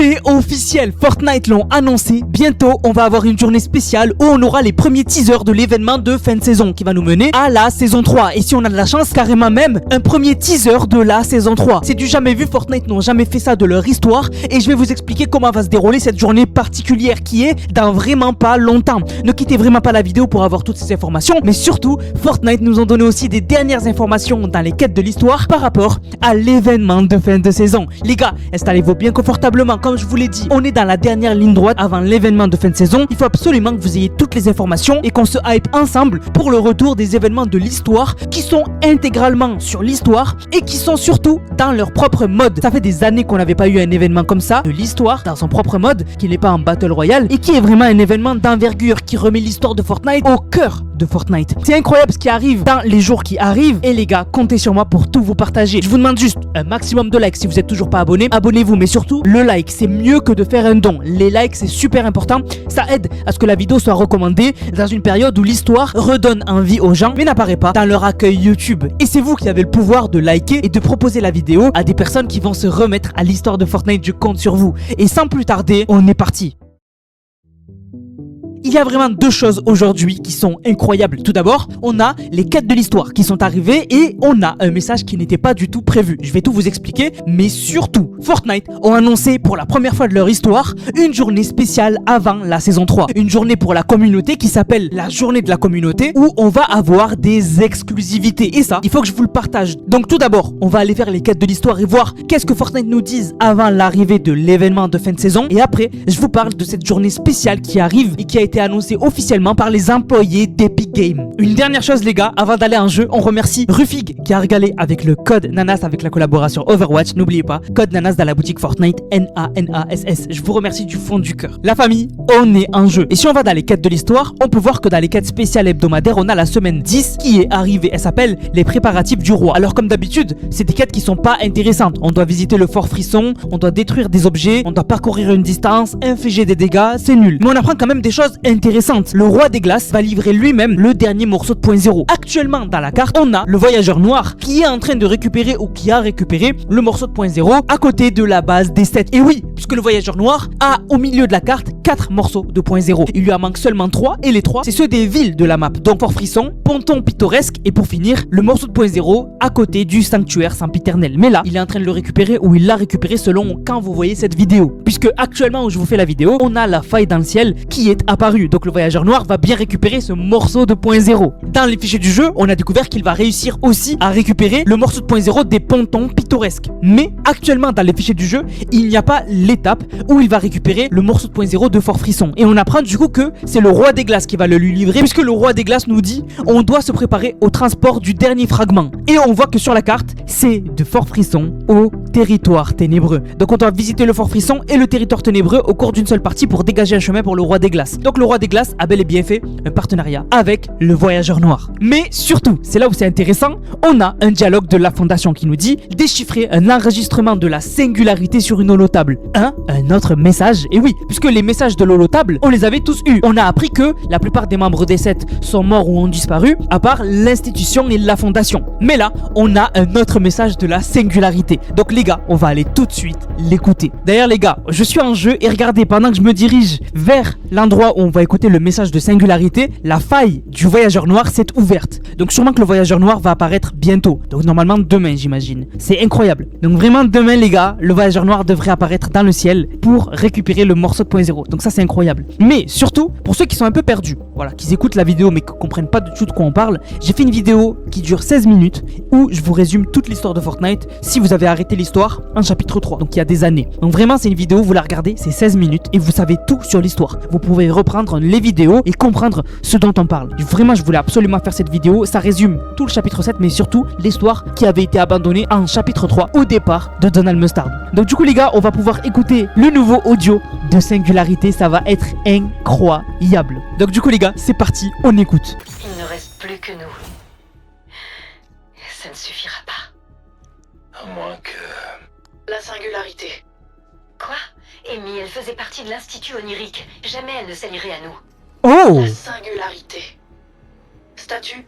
C'est officiel, Fortnite l'ont annoncé. Bientôt, on va avoir une journée spéciale où on aura les premiers teasers de l'événement de fin de saison qui va nous mener à la saison 3. Et si on a de la chance, carrément même un premier teaser de la saison 3. C'est du jamais vu, Fortnite n'ont jamais fait ça de leur histoire. Et je vais vous expliquer comment va se dérouler cette journée particulière qui est dans vraiment pas longtemps. Ne quittez vraiment pas la vidéo pour avoir toutes ces informations. Mais surtout, Fortnite nous ont donné aussi des dernières informations dans les quêtes de l'histoire par rapport à l'événement de fin de saison. Les gars, installez-vous bien confortablement. Comme je vous l'ai dit, on est dans la dernière ligne droite avant l'événement de fin de saison. Il faut absolument que vous ayez toutes les informations et qu'on se hype ensemble pour le retour des événements de l'histoire qui sont intégralement sur l'histoire et qui sont surtout dans leur propre mode. Ça fait des années qu'on n'avait pas eu un événement comme ça de l'histoire dans son propre mode, qui n'est pas en Battle Royale et qui est vraiment un événement d'envergure qui remet l'histoire de Fortnite au cœur de Fortnite. C'est incroyable ce qui arrive dans les jours qui arrivent et les gars, comptez sur moi pour tout vous partager. Je vous demande juste un maximum de likes. Si vous n'êtes toujours pas abonné, abonnez-vous, mais surtout le like, c'est mieux que de faire un don. Les likes, c'est super important. Ça aide à ce que la vidéo soit recommandée dans une période où l'histoire redonne envie aux gens mais n'apparaît pas dans leur accueil YouTube. Et c'est vous qui avez le pouvoir de liker et de proposer la vidéo à des personnes qui vont se remettre à l'histoire de Fortnite. Je compte sur vous. Et sans plus tarder, on est parti. Il y a vraiment deux choses aujourd'hui qui sont incroyables. Tout d'abord, on a les quêtes de l'histoire qui sont arrivées et on a un message qui n'était pas du tout prévu. Je vais tout vous expliquer, mais surtout, Fortnite ont annoncé pour la première fois de leur histoire une journée spéciale avant la saison 3. Une journée pour la communauté qui s'appelle la journée de la communauté où on va avoir des exclusivités. Et ça, il faut que je vous le partage. Donc tout d'abord, on va aller faire les quêtes de l'histoire et voir qu'est-ce que Fortnite nous disent avant l'arrivée de l'événement de fin de saison. Et après, je vous parle de cette journée spéciale qui arrive et qui a été annoncé officiellement par les employés d'Epic Games. Une dernière chose les gars, avant d'aller en jeu, on remercie Rufig qui a régalé avec le code Nanas avec la collaboration Overwatch. N'oubliez pas, code Nanas dans la boutique Fortnite, N-A-N-A-S-S. Je vous remercie du fond du cœur. La famille, on est en jeu. Et si on va dans les quêtes de l'histoire, on peut voir que dans les quêtes spéciales hebdomadaires, on a la semaine 10 qui est arrivée. Elle s'appelle les préparatifs du roi. Alors comme d'habitude, c'est des quêtes qui sont pas intéressantes. On doit visiter le fort Frisson, on doit détruire des objets, on doit parcourir une distance, infliger des dégâts, c'est nul. Mais on apprend quand même des choses intéressantes. Le roi des glaces va livrer lui-même le dernier morceau de 0.0. Actuellement dans la carte, on a le voyageur noir qui est en train de récupérer ou qui a récupéré le morceau de 0.0 à côté de la base des 7. Et oui, puisque le voyageur noir a au milieu de la carte 4 morceaux de 0.0. Il lui en manque seulement 3 et les 3 c'est ceux des villes de la map. Donc Fort Frisson, Ponton Pittoresque et pour finir le morceau de 0.0 à côté du sanctuaire sempiternel. Mais là, il est en train de le récupérer ou il l'a récupéré selon quand vous voyez cette vidéo. Puisque actuellement où je vous fais la vidéo, on a la faille dans le ciel qui est apparue. Donc le voyageur noir va bien récupérer ce morceau de 0.0. Dans les fichiers du jeu, on a découvert qu'il va réussir aussi à récupérer le morceau de 0.0 des pontons pittoresques. Mais actuellement dans les fichiers du jeu, il n'y a pas l'étape où il va récupérer le morceau de 0.0 de Fort Frisson. Et on apprend du coup que c'est le roi des glaces qui va le lui livrer puisque le roi des glaces nous dit on doit se préparer au transport du dernier fragment. Et on voit que sur la carte, c'est de Fort Frisson au territoire ténébreux. Donc on doit visiter le Fort Frisson et le territoire ténébreux au cours d'une seule partie pour dégager un chemin pour le roi des glaces. Donc le roi des glaces a bel et bien fait un partenariat avec le voyageur noir. Mais surtout, c'est là où c'est intéressant, on a un dialogue de la fondation qui nous dit déchiffrer un enregistrement de la singularité sur une holotable. Un autre message. Et oui, puisque les messages de l'holotable, on les avait tous eus. On a appris que la plupart des membres des 7 sont morts ou ont disparu, à part l'institution et la fondation. Mais là, on a un autre message de la singularité. Donc les gars, on va aller tout de suite l'écouter. D'ailleurs les gars, je suis en jeu et regardez, pendant que je me dirige vers l'endroit où on va écouter le message de singularité, la faille du voyageur noir s'est ouverte. Donc sûrement que le voyageur noir va apparaître bientôt. Donc normalement demain j'imagine. C'est incroyable. Donc vraiment demain les gars, le voyageur noir devrait apparaître dans le ciel pour récupérer le morceau de 0.0. Donc ça c'est incroyable. Mais surtout, pour ceux qui sont un peu perdus, voilà, qui écoutent la vidéo mais qui comprennent pas du tout de quoi on parle, j'ai fait une vidéo qui dure 16 minutes où je vous résume toute l'histoire de Fortnite si vous avez arrêté l'histoire en chapitre 3. Donc il y a des années. Donc vraiment c'est une vidéo, vous la regardez, c'est 16 minutes et vous savez tout sur l'histoire. Vous pouvez reprendre les vidéos et comprendre ce dont on parle. Vraiment je voulais absolument faire cette vidéo. Ça résume tout le chapitre 7 mais surtout l'histoire qui avait été abandonnée en chapitre 3 au départ de Donald Mustard. Donc du coup les gars, on va pouvoir écouter le nouveau audio de Singularité. Ça va être incroyable. Donc du coup les gars, c'est parti, on écoute. Il ne reste plus que nous. Ça ne suffira pas. À moins que... La singularité. Quoi? Amy, elle faisait partie de l'Institut onirique. Jamais elle ne s'allierait à nous. Oh! La singularité. Statut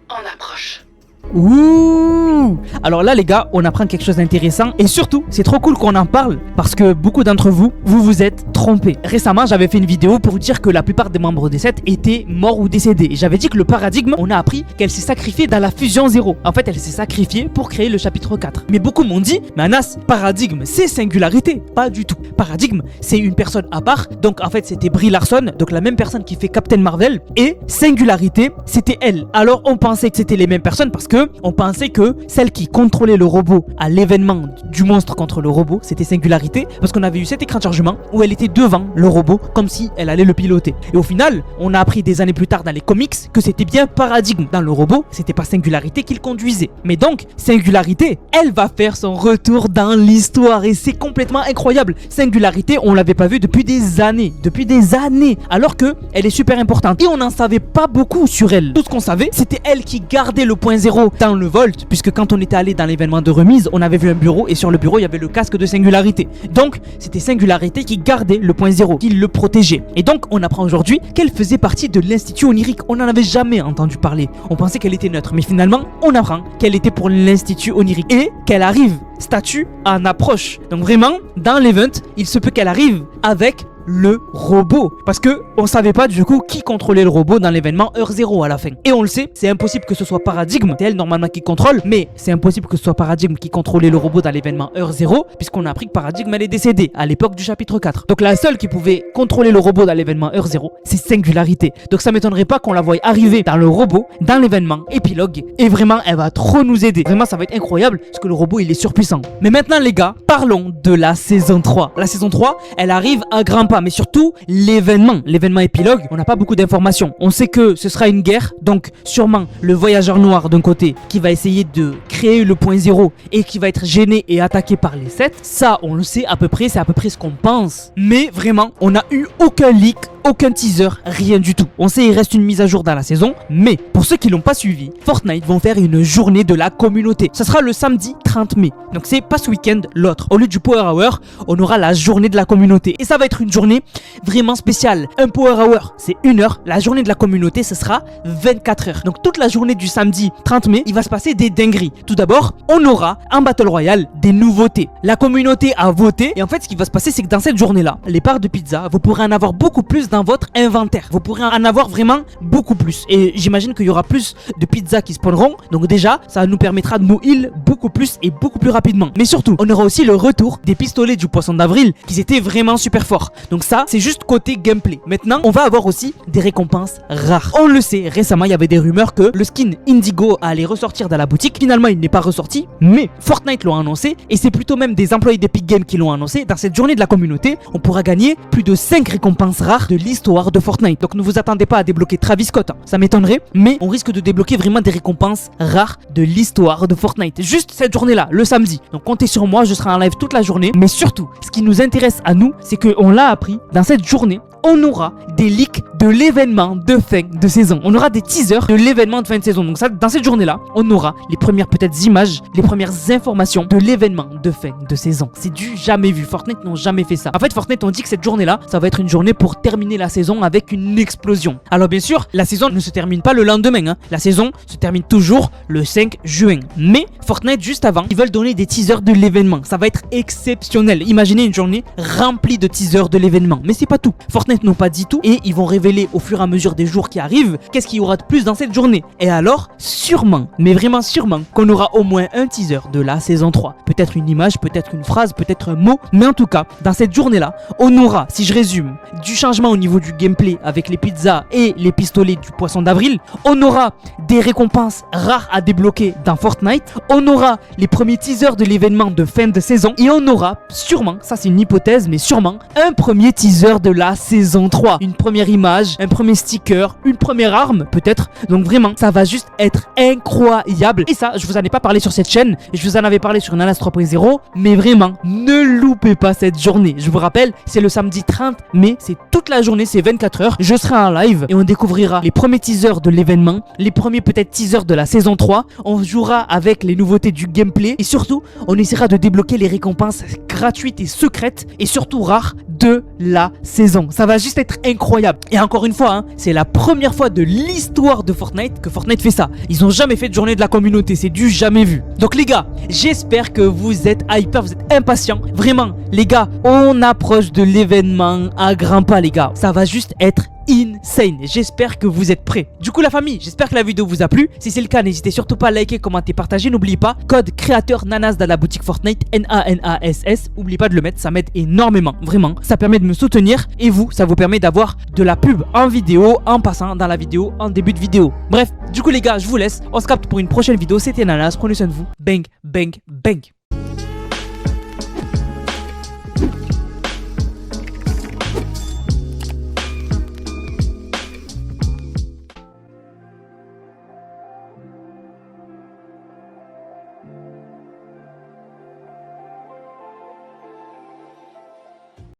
en approche. Ouh! Alors là les gars, on apprend quelque chose d'intéressant et surtout, c'est trop cool qu'on en parle parce que beaucoup d'entre vous, vous vous êtes trompés. Récemment, j'avais fait une vidéo pour dire que la plupart des membres des 7 étaient morts ou décédés. Et j'avais dit que le paradigme, on a appris qu'elle s'est sacrifiée dans la fusion 0. En fait, elle s'est sacrifiée pour créer le chapitre 4. Mais beaucoup m'ont dit, mais Anas, paradigme, c'est singularité. Pas du tout. Paradigme, c'est une personne à part. Donc en fait, c'était Brie Larson, donc la même personne qui fait Captain Marvel. Et singularité, c'était elle. Alors on pensait que c'était les mêmes personnes parce que on pensait que celle qui contrôlait le robot à l'événement du monstre contre le robot, c'était singularité. Parce qu'on avait eu cet écran de chargement où elle était devant le robot comme si elle allait le piloter. Et au final, on a appris des années plus tard dans les comics que c'était bien paradigme dans le robot, c'était pas singularité qu'il conduisait. Mais donc, singularité, elle va faire son retour dans l'histoire et c'est complètement incroyable. Singularité, on l'avait pas vu depuis des années, alors que elle est super importante et on n'en savait pas beaucoup sur elle. Tout ce qu'on savait, c'était elle qui gardait le point zéro dans le Vault, puisque quand on était allé dans l'événement de remise, on avait vu un bureau et sur le bureau, il y avait le casque de singularité. Donc, c'était singularité qui gardait le point zéro, qui le protégeait. Et donc, on apprend aujourd'hui qu'elle faisait partie de l'Institut Onirique. On n'en avait jamais entendu parler. On pensait qu'elle était neutre, mais finalement, on apprend qu'elle était pour l'Institut Onirique et qu'elle arrive statut en approche. Donc vraiment, dans l'event, il se peut qu'elle arrive avec le robot. Parce que on savait pas du coup qui contrôlait le robot dans l'événement Heure 0 à la fin. Et on le sait, c'est impossible que ce soit Paradigme, c'est elle normalement qui contrôle, mais c'est impossible que ce soit Paradigme qui contrôlait le robot dans l'événement Heure 0, puisqu'on a appris que Paradigme elle est décédée à l'époque du chapitre 4. Donc la seule qui pouvait contrôler le robot dans l'événement Heure 0, c'est Singularité. Donc ça m'étonnerait pas qu'on la voie arriver dans le robot, dans l'événement épilogue, et vraiment elle va trop nous aider. Vraiment ça va être incroyable, parce que le robot il est surpuissant. Mais maintenant les gars, parlons de la saison 3. La saison 3, elle arrive à grands pas, mais surtout l'événement épilogue, on n'a pas beaucoup d'informations. On sait que ce sera une guerre, donc sûrement le voyageur noir d'un côté qui va essayer de créer le point zéro et qui va être gêné et attaqué par les 7. Ça on le sait à peu près, c'est à peu près ce qu'on pense. Mais vraiment, on n'a eu aucun leak, aucun teaser, rien du tout. On sait il reste une mise à jour dans la saison, mais pour ceux qui l'ont pas suivi, Fortnite vont faire une journée de la communauté. Ça sera le samedi 30 mai. Donc c'est pas ce week-end, l'autre. Au lieu du Power Hour, on aura la journée de la communauté. Et ça va être une journée vraiment spéciale. Un Power Hour, c'est 1 heure. La journée de la communauté, ce sera 24 heures. Donc toute la journée du samedi 30 mai, il va se passer des dingueries. Tout d'abord, on aura en Battle Royale des nouveautés. La communauté a voté. Et en fait, ce qui va se passer, c'est que dans cette journée-là, les parts de pizza, vous pourrez en avoir beaucoup plus dans votre inventaire. Vous pourrez en avoir vraiment beaucoup plus. Et j'imagine qu'il y aura plus de pizzas qui spawneront. Donc déjà, ça nous permettra de nous heal beaucoup plus et beaucoup plus rapidement. Mais surtout, on aura aussi le retour des pistolets du poisson d'avril qui étaient vraiment super forts. Donc ça, c'est juste côté gameplay. Maintenant, on va avoir aussi des récompenses rares. On le sait, récemment, il y avait des rumeurs que le skin Indigo allait ressortir dans la boutique. Finalement, il n'est pas ressorti, mais Fortnite l'ont annoncé et c'est plutôt même des employés d'Epic Games qui l'ont annoncé. Dans cette journée de la communauté, on pourra gagner plus de 5 récompenses rares de l'histoire de Fortnite. Donc ne vous attendez pas à débloquer Travis Scott, hein. Ça m'étonnerait, mais on risque de débloquer vraiment des récompenses rares de l'histoire de Fortnite. Juste cette journée-là, le samedi. Donc comptez sur moi, je serai en live toute la journée. Mais surtout, ce qui nous intéresse à nous, c'est qu'on l'a appris dans cette journée. On aura des leaks de l'événement de fin de saison. On aura des teasers de l'événement de fin de saison. Donc ça, dans cette journée-là, on aura les premières peut-être images, les premières informations de l'événement de fin de saison. C'est du jamais vu. Fortnite n'ont jamais fait ça. En fait, Fortnite ont dit que cette journée-là, ça va être une journée pour terminer la saison avec une explosion. Alors bien sûr, la saison ne se termine pas le lendemain, hein. La saison se termine toujours le 5 juin. Mais Fortnite, juste avant, ils veulent donner des teasers de l'événement. Ça va être exceptionnel. Imaginez une journée remplie de teasers de l'événement. Mais c'est pas tout. Fortnite n'ont pas dit tout et ils vont révéler au fur et à mesure des jours qui arrivent qu'est-ce qu'il y aura de plus dans cette journée. Et alors, sûrement, mais vraiment sûrement, qu'on aura au moins un teaser de la saison 3. Peut-être une image, peut-être une phrase, peut-être un mot. Mais en tout cas, dans cette journée-là, on aura, si je résume, du changement au niveau du gameplay avec les pizzas et les pistolets du poisson d'avril. On aura des récompenses rares à débloquer dans Fortnite. On aura les premiers teasers de l'événement de fin de saison. Et on aura sûrement, ça c'est une hypothèse, mais sûrement, un premier teaser de la saison 3. Une première image, un premier sticker, une première arme peut-être. Donc vraiment, ça va juste être incroyable. Et ça, je vous en ai pas parlé sur cette chaîne. Je vous en avais parlé sur Nanas 3.0. Mais vraiment, ne loupez pas cette journée. Je vous rappelle, c'est le samedi 30 mai. C'est toute la journée, c'est 24 heures. Je serai en live et on découvrira les premiers teasers de l'événement. Les premiers peut-être teasers de la saison 3. On jouera avec les nouveautés du gameplay. Et surtout, on essaiera de débloquer les récompenses gratuites et secrètes. Et surtout rares de la saison. Ça va juste être incroyable. Et encore une fois, hein, c'est la première fois de l'histoire de Fortnite que Fortnite fait ça. Ils ont jamais fait de journée de la communauté, c'est du jamais vu. Donc les gars, j'espère que vous êtes hyper, vous êtes impatients. Vraiment, les gars, on approche de l'événement à grands pas, les gars. Ça va juste être insane. J'espère que vous êtes prêts. Du coup la famille, j'espère que la vidéo vous a plu. Si c'est le cas, n'hésitez surtout pas à liker, commenter, partager. N'oubliez pas, code créateur Nanas dans la boutique Fortnite, NANASS. N'oubliez pas de le mettre, ça m'aide énormément. Vraiment, ça permet de me soutenir. Et vous, ça vous permet d'avoir de la pub en vidéo, en passant dans la vidéo, en début de vidéo. Bref, du coup les gars, je vous laisse. On se capte pour une prochaine vidéo. C'était Nanas, prenez soin de vous. Bang, bang, bang.